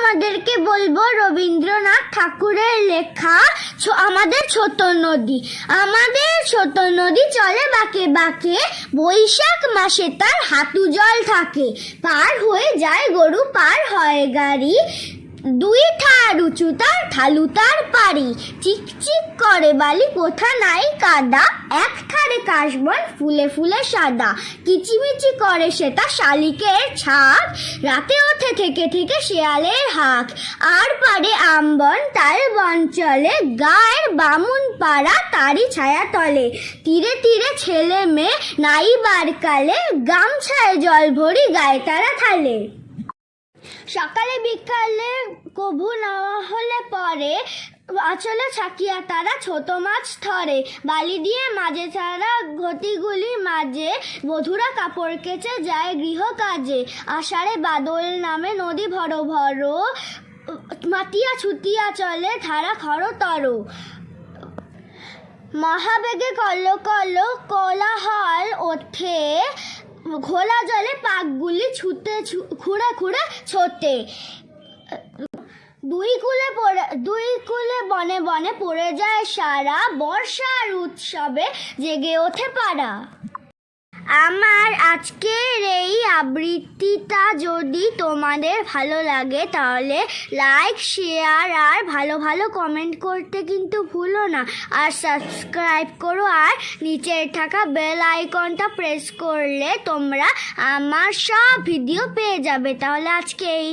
তোমাদেরকে বলবো রবীন্দ্রনাথ ঠাকুরের লেখা আমাদের ছোট নদী। আমাদের ছোট নদী চলে বাঁকে বাঁকে, বৈশাখ মাসে তার হাঁটু জল থাকে। পার হয়ে যায় গরু, পার হয় গাড়ি, দুই ঠার উঁচু তার, ঢালু তার পারি। চিকচিক করে বালি, কোথা নাই কাদা, এক ধারে কাশবন ফুলে ফুলে সাদা। কিচিমিচি করে সেটা শালিকের ছাপ, রাতে ওঠে থেকে থেকে শেয়ালের হাঁক। আর পারে আমবন তাল বন চলে, গায়ের বামুন পাড়া তারই ছায়া তলে। তীরে তীরে ছেলে মেয়ে নাইবার কালে, গামছায় জল ভরি গায়ে তারা থালে। সকালে বিকালে কভু না হলে পরে, আঁচলে ছাকিয়া তারা ছোট মাছ ধরে। বালি দিয়ে মাঝে ছাড়া ঘটিগুলি মাঝে, বধুরা কাপড় কেচে যায় গৃহ কাজে। আষাঢ়ে বাদল নামে নদী ভর ভর, মাতিয়া ছুটিয়া চলে ধারা খরতর। মহাবেগে কল কল কোলাহল ওঠে, ঘোলা জলে পাকগুলি ছুটে খুঁড়ে খুঁড়ে ছোটে। দুই কুলে বনে বনে পড়ে যায় সারা, বর্ষার উৎসবে জেগে ওঠে পাড়া। আমার আজকের এই আবৃত্তিটা যদি তোমাদের ভালো লাগে তাহলে লাইক, শেয়ার আর ভালো ভালো কমেন্ট করতে কিন্তু ভুলো না। আর সাবস্ক্রাইব করো, আর নিচের থাকা বেল আইকনটা প্রেস করলে তোমরা আমার সব ভিডিও পেয়ে যাবে। তাহলে আজকে এই